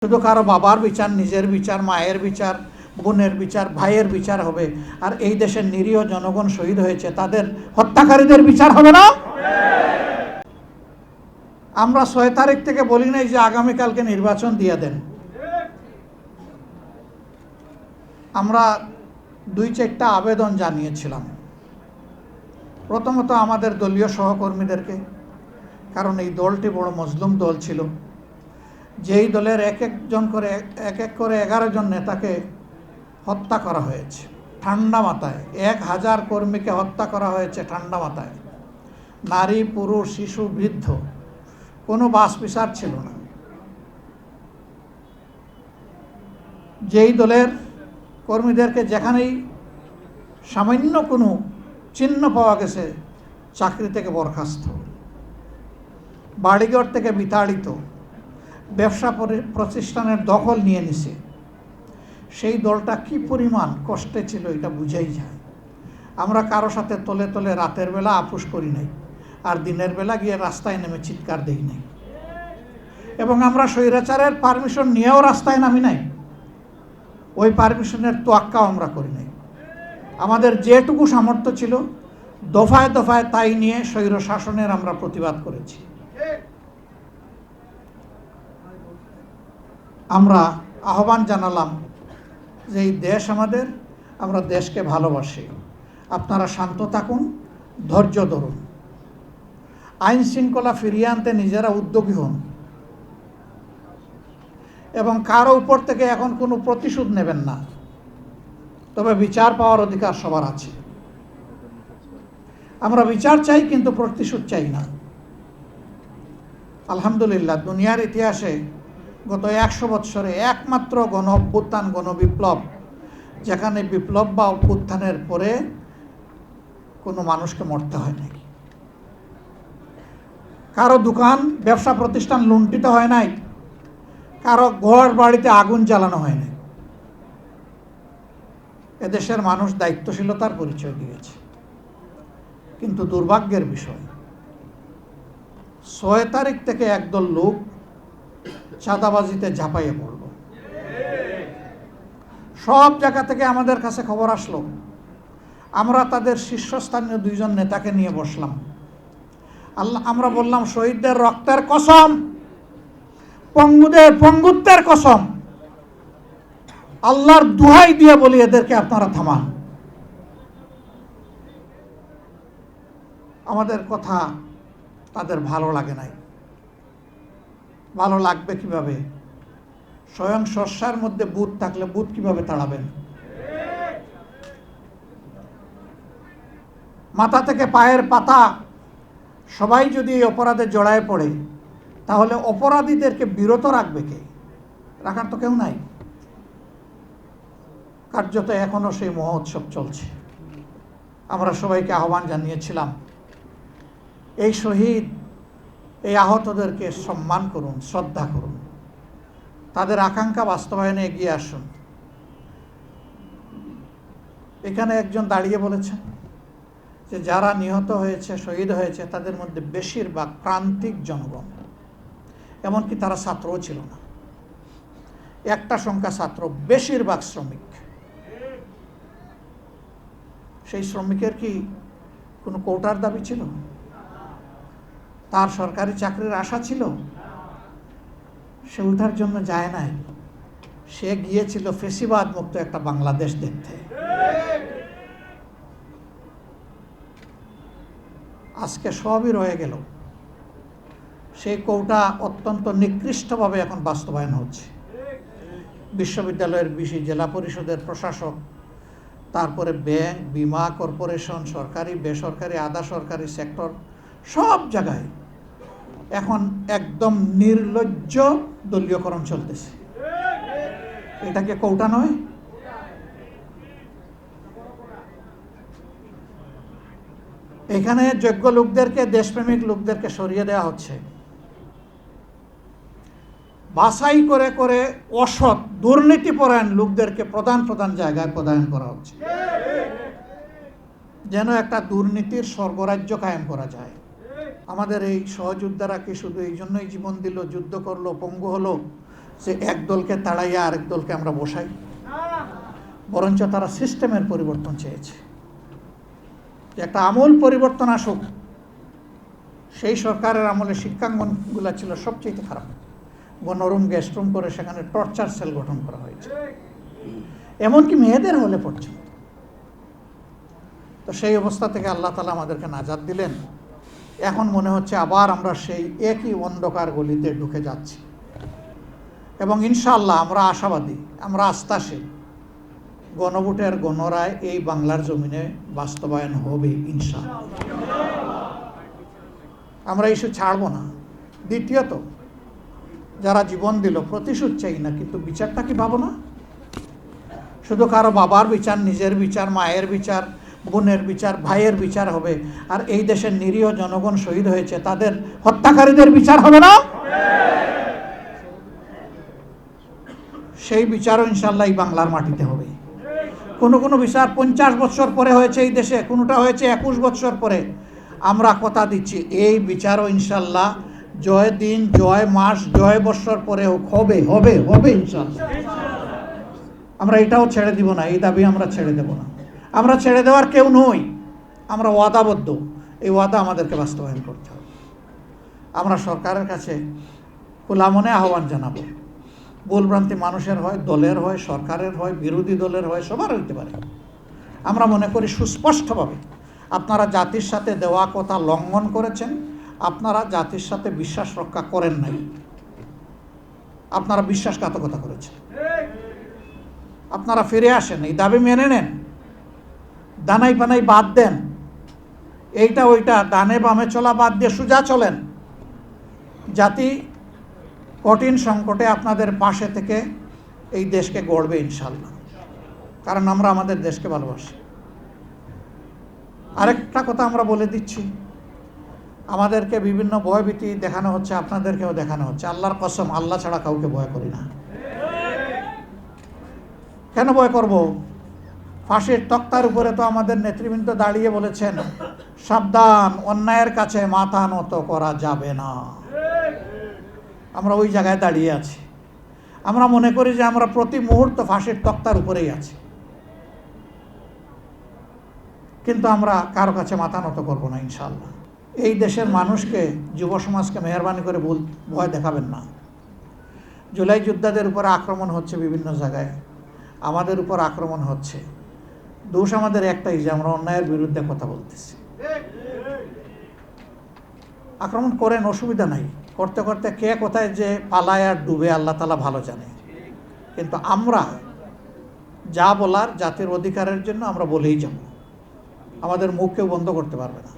শুধু কারো বাবার বিচার, নিজের বিচার, মায়ের বিচার, বোনের বিচার, ভাইয়ের বিচার হবে, আর এই দেশের নিরীহ জনগণ শহীদ হয়েছে তাদের হত্যাকারীদের বিচার হবে না। আমরা ৬ তারিখ থেকে বলি নাই যে আগামীকালকে নির্বাচন দিয়ে দেন। আমরা ২-৪টা আবেদন জানিয়েছিলাম। প্রথমত আমাদের দলীয় সহকর্মীদেরকে, কারণ এই দলটি বড় মজলুম দল ছিল। যেই দলের এক এক করে 11 জন নেতাকে হত্যা করা হয়েছে ঠান্ডা মাথায়, 1000 কর্মীকে হত্যা করা হয়েছে ঠান্ডা মাথায়, নারী, পুরুষ, শিশু, বৃদ্ধ, কোনো বাছ বিচার ছিল না। যেই দলের কর্মীদেরকে যেখানেই সামান্য কোনো চিহ্ন পাওয়া গেছে চাকরি থেকে বরখাস্ত, বাড়িঘর থেকে বিতাড়িত, ব্যবসা প্রতিষ্ঠানের দখল নিয়ে নিছে, সেই দলটা কি পরিমাণ কষ্টে ছিল এটা বুঝাই যায়। আমরা কারো সাথে তলে তলে রাতের বেলা আপোষ করি নাই, আর দিনের বেলা গিয়ে রাস্তায় নেমে চিৎকার দেই নাই, এবং আমরা স্বৈরাচারের পারমিশন নিয়েও রাস্তায় নামি নাই। ওই পারমিশনের তোয়াক্কাও আমরা করি নাই। আমাদের যেটুকু সামর্থ্য ছিল দফায় দফায় তাই নিয়ে স্বৈর শাসনের আমরা প্রতিবাদ করেছি। আমরা আহ্বান জানালাম যে এই দেশ আমাদের, আমরা দেশকে ভালোবাসি, আপনারা শান্ত থাকুন, ধৈর্য ধরুন, আইন শৃঙ্খলা ফিরিয়ে আনতে নিজেরা উদ্যোগী হন, এবং কারো উপর থেকে এখন কোনো প্রতিশোধ নেবেন না। তবে বিচার পাওয়ার অধিকার সবার আছে। আমরা বিচার চাই, কিন্তু প্রতিশোধ চাই না। আলহামদুলিল্লাহ, দুনিয়ার ইতিহাসে গত 100 বৎসরে একমাত্র গণ অভ্যুত্থান, গণবিপ্লব, যেখানে বিপ্লব বা অভ্যুত্থানের পরে কোনো মানুষকে মরতে হয় নাই, কারো দোকান ব্যবসা প্রতিষ্ঠান লুণ্ঠিত হয় নাই, কারো ঘর বাড়িতে আগুন জ্বালানো হয় নাই। এদেশের মানুষ দায়িত্বশীলতার পরিচয় দিয়েছে। কিন্তু দুর্ভাগ্যের বিষয়, ৬ তারিখ থেকে একদল লোক চাঁদাবাজিতে ঝাঁপাইয়ে পড়ল। সব জায়গা থেকে আমাদের কাছে খবর আসলো। আমরা তাদের শীর্ষস্থানীয় 2 জন নেতাকে নিয়ে বসলাম। আমরা বললাম, শহীদদের রক্তের কসম, পঙ্গুদের পঙ্গুত্বের কসম, আল্লাহর দোহাই দিয়ে বলি, এদেরকে আপনারা থামান। আমাদের কথা তাদের ভালো লাগে নাই। ভালো লাগবে কিভাবে? স্বয়ং শস্যার মধ্যে ভূত থাকলে ভূত কিভাবে তাড়াবেন? মাথা থেকে পায়ের পাতা সবাই যদি এই অপরাধে জড়ায় পড়ে, তাহলে অপরাধীদেরকে বিরত রাখবে কে? রাখার তো কেউ নাই। কার্যত এখনো সেই মহোৎসব চলছে। আমরা সবাইকে আহ্বান জানিয়েছিলাম, এই শহীদ, এই আহতদেরকে সম্মান করুন, শ্রদ্ধা করুন, তাদের আকাঙ্ক্ষা বাস্তবায়নে এগিয়ে আসুন। এখানে একজন দাঁড়িয়ে বলেছেন যে যারা নিহত হয়েছে, শহীদ হয়েছে, তাদের মধ্যে বেশিরভাগ প্রান্তিক জনগণ, এমনকি তারা ছাত্রও ছিল না। একটা সংখ্যা ছাত্র, বেশিরভাগ শ্রমিক। সেই শ্রমিকের কি কোনো কোটার দাবি ছিল? তার সরকারি চাকরির আশা ছিল? সে ওঠার জন্য যায় নাই। সে গিয়েছিল ফেসিবাদ মুক্ত একটা বাংলাদেশ দেখতে। আজকে সবই রয়ে গেল। সেই কোটা অত্যন্ত নিকৃষ্টভাবে এখন বাস্তবায়ন হচ্ছে। বিশ্ববিদ্যালয়ের ভিসি, জেলা পরিষদের প্রশাসক, তারপরে ব্যাংক, বিমা কর্পোরেশন, সরকারি, বেসরকারি, আধা সরকারি সেক্টর, সব জায়গায় এখন একদম নির্লজ্জ দলীয়করণ চলতেছে। এটা কি কৌটা নয়? এখানে যোগ্য লোকদেরকে, দেশপ্রেমিক লোকদেরকে সরিয়ে দেওয়া হচ্ছে। বাছাই করে করে অসৎ, দুর্নীতিপরায়ণ লোকদেরকে প্রধান জায়গায় প্রদান করা হচ্ছে, যেন একটা দুর্নীতির স্বর্গরাজ্য কায়েম করা যায়। আমাদের এই সহযোদ্ধারা কি শুধু এই জন্যই জীবন দিল, যুদ্ধ করলো, পঙ্গু হলো যে এক দলকে তাড়াইয়া আরেক দলকে আমরা বসাই, বরঞ্চ তারা সিস্টেমের পরিবর্তন চেয়েছে, যে একটা আমূল পরিবর্তন আসুক। সেই সরকারের আমলে শিক্ষাঙ্গনগুলো ছিল সবচেয়ে খারাপ, গণরুম গেস্ট রুম করে সেখানে টর্চার সেল গঠন করা হয়েছে, এমনকি মেয়েদের হলে পড়ছে। তো সেই অবস্থা থেকে আল্লাহ তাআলা আমাদেরকে নাজাত দিলেন। এখন মনে হচ্ছে আবার আমরা সেই একই অন্ধকার গলিতে ঢুকে যাচ্ছি, এবং ইনশাআল্লাহ আমরা আশাবাদী, আমরা আস্থাশীল, গণভোটের গণরায় এই বাংলার জমিনে বাস্তবায়ন হবে ইনশাআল্লাহ। আমরা ইস্যু ছাড়ব না। দ্বিতীয়ত, যারা জীবন দিল, প্রতিশোধ চাই না, কিন্তু বিচারটা কি পাবো না? শুধু কারো বাবার বিচার, নিজের বিচার, মায়ের বিচার, বোনের বিচার, ভাইয়ের বিচার হবে, আর এই দেশের নিরীহ জনগণ শহীদ হয়েছে তাদের হত্যাকারীদের বিচার হবে না? সেই বিচারও ইনশাআল্লাহ এই বাংলার মাটিতে হবে। কোনো বিচার 50 বছর পরে হয়েছে এই দেশে, কোনোটা হয়েছে 21 বছর পরে। আমরা কথা দিচ্ছি এই বিচারও ইনশাআল্লাহ জয় দিন, জয় মাস, জয় বছর পরে হবে হবে হবে ইনশাআল্লাহ। আমরা এটাও ছেড়ে দিব না, এই দাবি আমরা ছেড়ে দেব না। আমরা ছেড়ে দেওয়ার কেউ নই, আমরা ওয়াদাবদ্ধ। এই ওয়াদা আমাদেরকে বাস্তবায়ন করতে হবে। আমরা সরকারের কাছে খোলা মনে আহ্বান জানাবো। ভুলভ্রান্তি মানুষের হয়, দলের হয়, সরকারের হয়, বিরোধী দলের হয়, সবার হইতে পারে। আমরা মনে করি সুস্পষ্টভাবে আপনারা জাতির সাথে দেওয়া কথা লঙ্ঘন করেছেন, আপনারা জাতির সাথে বিশ্বাস রক্ষা করেন নাই, আপনারা বিশ্বাসঘাতকতা করেছেন। আপনারা ফিরে আসেন, এই দাবি মেনে নেন, দানাই পানাই বাদ দেন, এইটা ওইটা ডানে বামে চলা বাদ দিয়ে সোজা চলেন। জাতি কঠিন সংকটে আপনাদের পাশে থেকে এই দেশকে গড়বে ইনশাআল্লাহ, কারণ আমরা আমাদের দেশকে ভালোবাসি। আরেকটা কথা আমরা বলে দিচ্ছি, আমাদেরকে বিভিন্ন ভয়ভীতি দেখানো হচ্ছে, আপনাদেরকেও দেখানো হচ্ছে। আল্লাহর কসম, আল্লাহ ছাড়া কাউকে ভয় করি না। কেন ভয় করব? ফাঁসির তক্তার উপরে তো আমাদের নেতৃবৃন্দ দাঁড়িয়ে বলেছেন, সাবধান, অন্যায়ের কাছে মাথা নত করা যাবে না। আমরা ওই জায়গায় দাঁড়িয়ে আছি। আমরা মনে করি যে আমরা প্রতি মুহূর্ত ফাঁসির তক্তার উপরেই আছি, কিন্তু আমরা কারো কাছে মাথা নত করবো না ইনশাআল্লাহ। এই দেশের মানুষকে, যুব সমাজকে মেহরবানি করে ভয় দেখাবেন না। জুলাই যোদ্ধাদের উপরে আক্রমণ হচ্ছে বিভিন্ন জায়গায়, আমাদের উপর আক্রমণ হচ্ছে। দোষ আমাদের একটাই, যে আমরা অন্যায়ের বিরুদ্ধে কথা বলতেছি। আক্রমণ করেন, অসুবিধা নাই, করতে করতে কে কোথায় যে পালায় আর ডুবে আল্লাহ তাআলা ভালো জানে। কিন্তু আমরা যা বলার জাতির অধিকারের জন্য আমরা বলেই যাব, আমাদের মুখ কেউ বন্ধ করতে পারবে না।